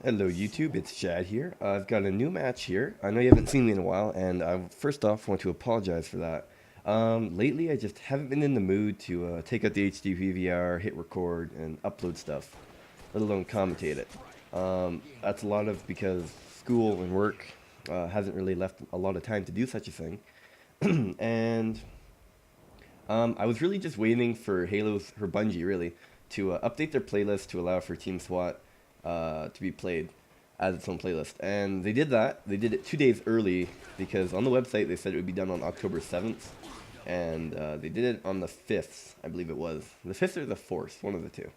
Hello YouTube, it's Shad here. I've got a new match here. I know you haven't seen me in a while, and I first off want to apologize for that. Lately I just haven't been in the mood to take out the HD PVR, hit record, and upload stuff, let alone commentate it. That's a lot of because school and work hasn't really left a lot of time to do such a thing. And I was really just waiting for Bungie really, to update their playlist to allow for Team Swat to be played as its own playlist. And they did that. They did it 2 days early because on the website they said it would be done on October 7th. And they did it on the 5th, I believe it was. The 5th or the 4th, one of the two.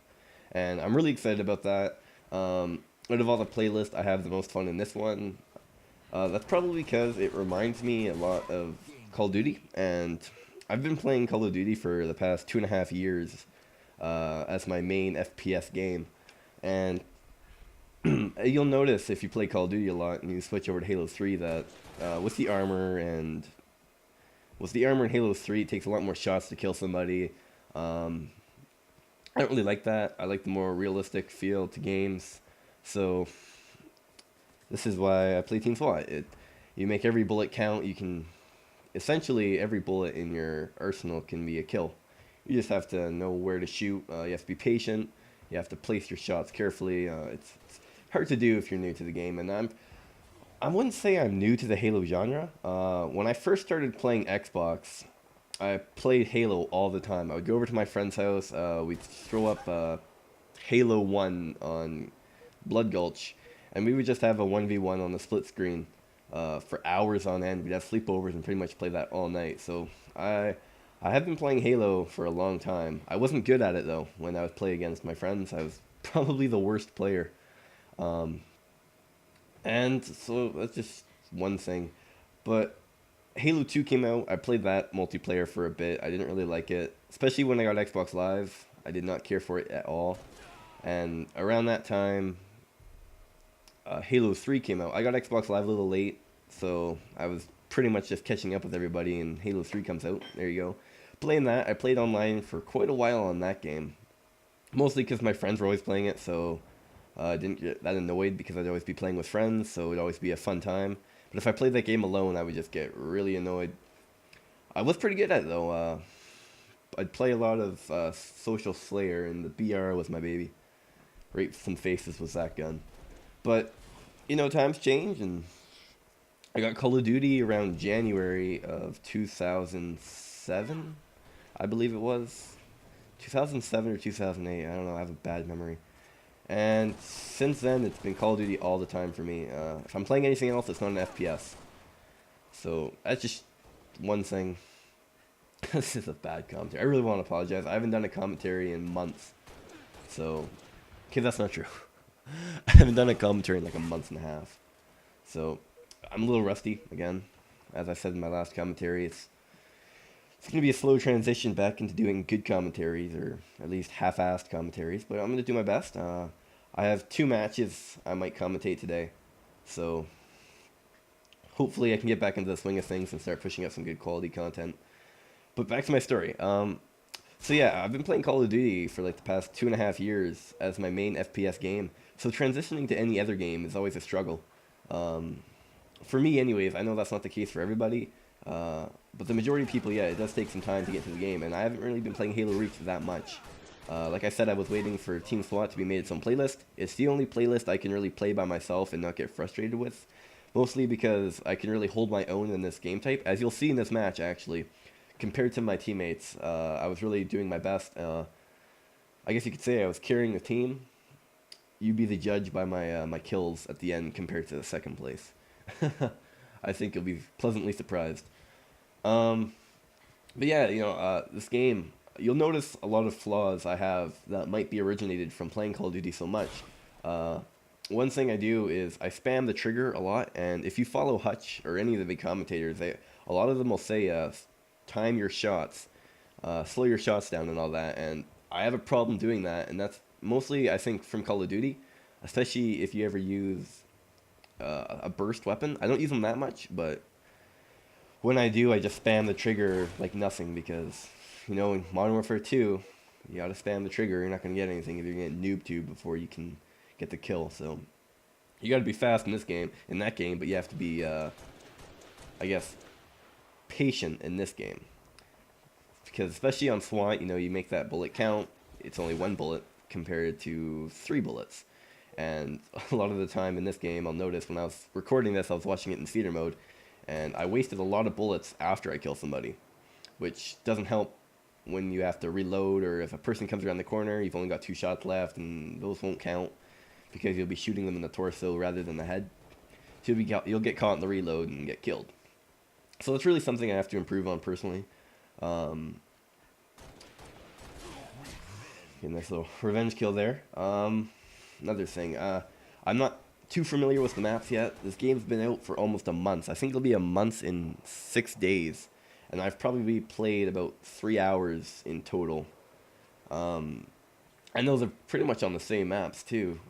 And I'm really excited about that. Out of all the playlists, I have the most fun in this one. That's probably because it reminds me a lot of Call of Duty. And I've been playing Call of Duty for the past 2.5 years as my main FPS game. And you'll notice if you play Call of Duty a lot and you switch over to Halo 3 that with the armor and in Halo 3 it takes a lot more shots to kill somebody. I don't really like that. I like the more realistic feel to games. So this is why I play Team SWAT. You make every bullet count. You can essentially every bullet in your arsenal can be a kill. You just have to know where to shoot. You have to be patient. You have to place your shots carefully. It's hard to do if you're new to the game, and I wouldn't say I'm new to the Halo genre. When I first started playing Xbox, I played Halo all the time. I would go over to my friend's house. We'd throw up Halo 1 on Blood Gulch, and we would just have a 1v1 on the split screen for hours on end. We'd have sleepovers and pretty much play that all night. So I have been playing Halo for a long time. I wasn't good at it though. When I would play against my friends, I was probably the worst player. And so that's just one thing. But Halo 2 came out. I played that multiplayer for a bit. I didn't really like it, especially when I got Xbox Live. I did not care for it at all. And around that time, Halo 3 came out. I got Xbox Live a little late, so I was pretty much just catching up with everybody, and Halo 3 comes out. There you go. Playing that, I played online for quite a while on that game. Mostly because my friends were always playing it, so I didn't get that annoyed because I'd always be playing with friends, so it'd always be a fun time. But if I played that game alone, I would just get really annoyed. I was pretty good at it, though. I'd play a lot of Social Slayer, and the BR was my baby. Rape some faces with that gun. But, times change, and I got Call of Duty around January of 2007, I believe it was. 2007 or 2008, I don't know, I have a bad memory. And since then, it's been Call of Duty all the time for me. If I'm playing anything else, it's not an FPS. So, that's just one thing. This is a bad commentary. I really want to apologize. I haven't done a commentary in months. So, okay, that's not true. I haven't done a commentary in like a month and a half. So, I'm a little rusty, again. As I said in my last commentary, it's going to be a slow transition back into doing good commentaries, or at least half-assed commentaries, but I'm going to do my best. I have 2 matches I might commentate today, so hopefully I can get back into the swing of things and start pushing out some good quality content. But back to my story. So yeah, I've been playing Call of Duty for like the past 2.5 years as my main FPS game, so transitioning to any other game is always a struggle. For me anyways, I know that's not the case for everybody, but the majority of people, yeah, it does take some time to get to the game, and I haven't really been playing Halo Reach that much. Like I said, I was waiting for Team SWAT to be made its own playlist. It's the only playlist I can really play by myself and not get frustrated with, mostly because I can really hold my own in this game type. As you'll see in this match, actually, compared to my teammates, I was really doing my best. I guess you could say I was carrying the team. You be the judge by my kills at the end compared to the second place. I think you'll be pleasantly surprised. But yeah, this game, you'll notice a lot of flaws I have that might be originated from playing Call of Duty so much. One thing I do is I spam the trigger a lot, and if you follow Hutch or any of the big commentators, a lot of them will say, time your shots, slow your shots down and all that, and I have a problem doing that, and that's mostly, I think, from Call of Duty, especially if you ever use a burst weapon. I don't use them that much, but when I do, I just spam the trigger like nothing because, in Modern Warfare 2, you gotta spam the trigger. You're not gonna get anything if you're getting noob tube before you can get the kill. So You got to be fast in this game, in that game, but you have to be, I guess, patient in this game. Because especially on SWAT, you know, you make that bullet count. It's only one bullet compared to 3 bullets. And a lot of the time in this game, I'll notice when I was recording this, I was watching it in theater mode, and I wasted a lot of bullets after I kill somebody, which doesn't help when you have to reload, or if a person comes around the corner, you've only got 2 shots left, and those won't count because you'll be shooting them in the torso rather than the head. So you'll get caught in the reload and get killed. So it's really something I have to improve on personally. Nice little revenge kill there. Another thing, I'm not too familiar with the maps yet. This game's been out for almost a month. I think it'll be a month in 6 days. And I've probably played about 3 hours in total. And those are pretty much on the same maps too.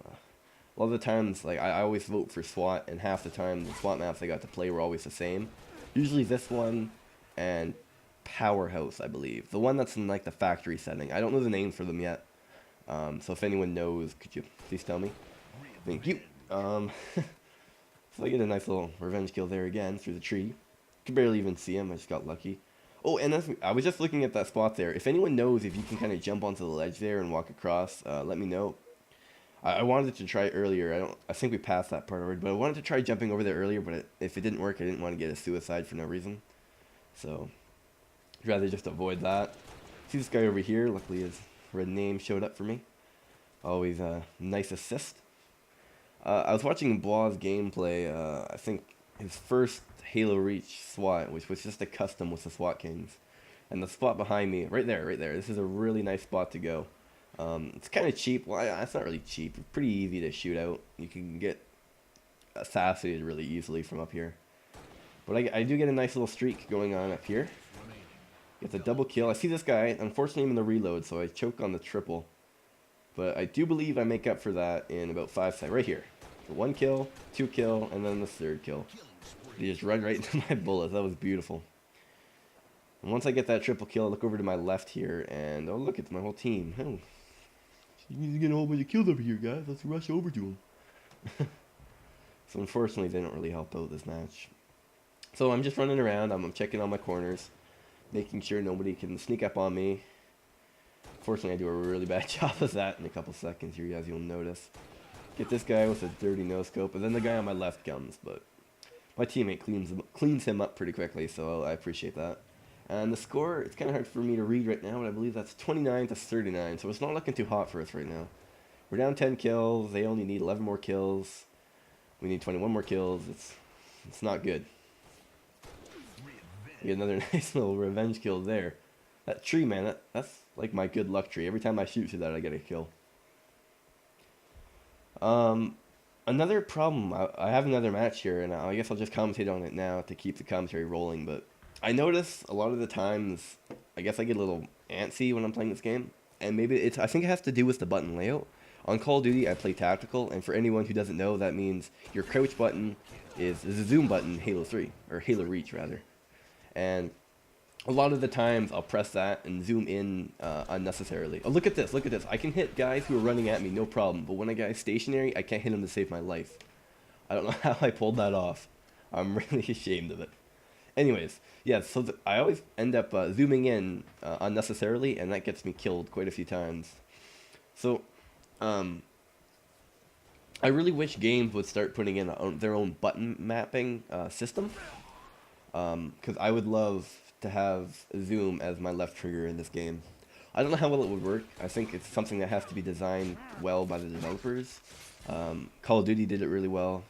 A lot of the times, like, I always vote for SWAT, and half the time the SWAT maps I got to play were always the same. Usually this one and Powerhouse, I believe. The one that's in, like, the factory setting. I don't know the names for them yet. So if anyone knows, could you please tell me? Thank you. So I get a nice little revenge kill there again through the tree. Could barely even see him. I just got lucky. Oh, and I was just looking at that spot there. If anyone knows if you can kind of jump onto the ledge there and walk across, let me know. I wanted to try earlier. I think we passed that part already, but I wanted to try jumping over there earlier, but if it didn't work, I didn't want to get a suicide for no reason. So I'd rather just avoid that. See this guy over here? Luckily his red name showed up for me. Always a nice assist. I was watching Bois gameplay, I think his first Halo Reach SWAT, which was just a custom with the SWAT Kings. And the spot behind me, right there, this is a really nice spot to go. It's kind of cheap. Well, it's not really cheap. It's pretty easy to shoot out. You can get assassinated really easily from up here. But I do get a nice little streak going on up here. Get the double kill. I see this guy. Unfortunately, I'm in the reload, so I choke on the triple. But I do believe I make up for that in about 5 seconds. Right here. So 1 kill, 2 kill, and then the 3rd kill. He just run right into my bullets. That was beautiful. And once I get that triple kill, I look over to my left here, and oh look, it's my whole team. Oh, he's getting a whole bunch of kills over here, guys. Let's rush over to him. So unfortunately, they don't really help out this match. So I'm just running around. I'm checking on my corners, making sure nobody can sneak up on me. Fortunately, I do a really bad job of that in a couple seconds here, as you'll notice. Get this guy with a dirty no-scope, and then the guy on my left comes, but my teammate cleans him up pretty quickly, so I appreciate that. And the score, it's kind of hard for me to read right now, but I believe that's 29 to 39, so it's not looking too hot for us right now. We're down 10 kills, they only need 11 more kills. We need 21 more kills, it's not good. Get another nice little revenge kill there. That tree, man, that's like my good luck tree. Every time I shoot through that, I get a kill. Another problem, I have another match here, and I guess I'll just commentate on it now to keep the commentary rolling, but I notice a lot of the times, I guess I get a little antsy when I'm playing this game, and maybe I think it has to do with the button layout. On Call of Duty, I play tactical, and for anyone who doesn't know, that means your crouch button is the zoom button in Halo 3, or Halo Reach, rather. And a lot of the times, I'll press that and zoom in unnecessarily. Oh, look at this, I can hit guys who are running at me, no problem, but when a guy's stationary, I can't hit him to save my life. I don't know how I pulled that off. I'm really ashamed of it. Anyways, yeah, so I always end up zooming in unnecessarily, and that gets me killed quite a few times. So, I really wish games would start putting in their own button mapping system, because I would love to have zoom as my left trigger in this game. I don't know how well it would work. I think it's something that has to be designed well by the developers. Call of Duty did it really well.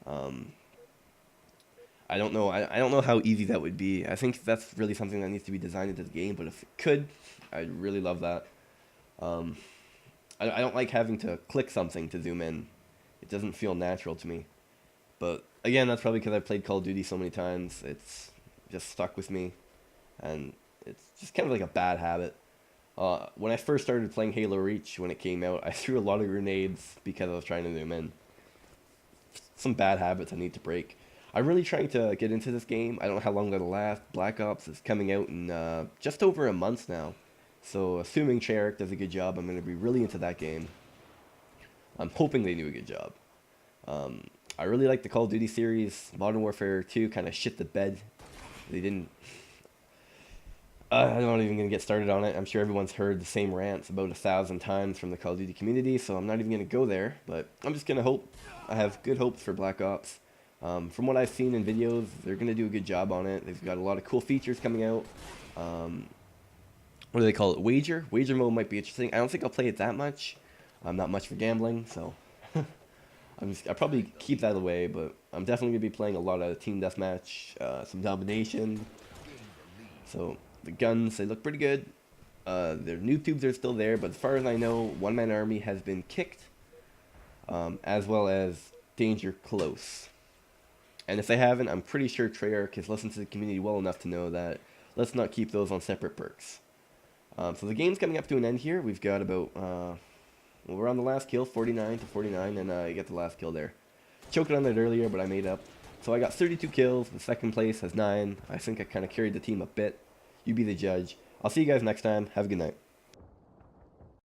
I don't know. I don't know how easy that would be. I think that's really something that needs to be designed into the game. But if it could, I'd really love that. I don't like having to click something to zoom in. It doesn't feel natural to me. But again, that's probably because I've played Call of Duty so many times. It's just stuck with me, and it's just kind of like a bad habit. When I first started playing Halo Reach, when it came out, I threw a lot of grenades because I was trying to zoom in. Some bad habits I need to break. I'm really trying to get into this game. I don't know how long that'll last. Black Ops is coming out in just over a month now. So assuming Treyarch does a good job, I'm going to be really into that game. I'm hoping they do a good job. I really like the Call of Duty series. Modern Warfare 2 kind of shit the bed. They didn't. I'm not even gonna get started on it. I'm sure everyone's heard the same rants about 1,000 times from the Call of Duty community, so I'm not even gonna go there. But I'm just gonna hope. I have good hopes for Black Ops. From what I've seen in videos, they're gonna do a good job on it. They've got a lot of cool features coming out. What do they call it? Wager. Wager mode might be interesting. I don't think I'll play it that much. I'm not much for gambling, so I'll probably keep that away. But I'm definitely gonna be playing a lot of team deathmatch, some domination. So the guns, they look pretty good. Their noob tubes are still there, but as far as I know, One Man Army has been kicked, as well as Danger Close. And if they haven't, I'm pretty sure Treyarch has listened to the community well enough to know that let's not keep those on separate perks. So the game's coming up to an end here. We've got about, well, we're on the last kill, 49 to 49, and I get the last kill there. Choked on it earlier, but I made up. So I got 32 kills. The second place has 9. I think I kind of carried the team a bit. You be the judge. I'll see you guys next time. Have a good night.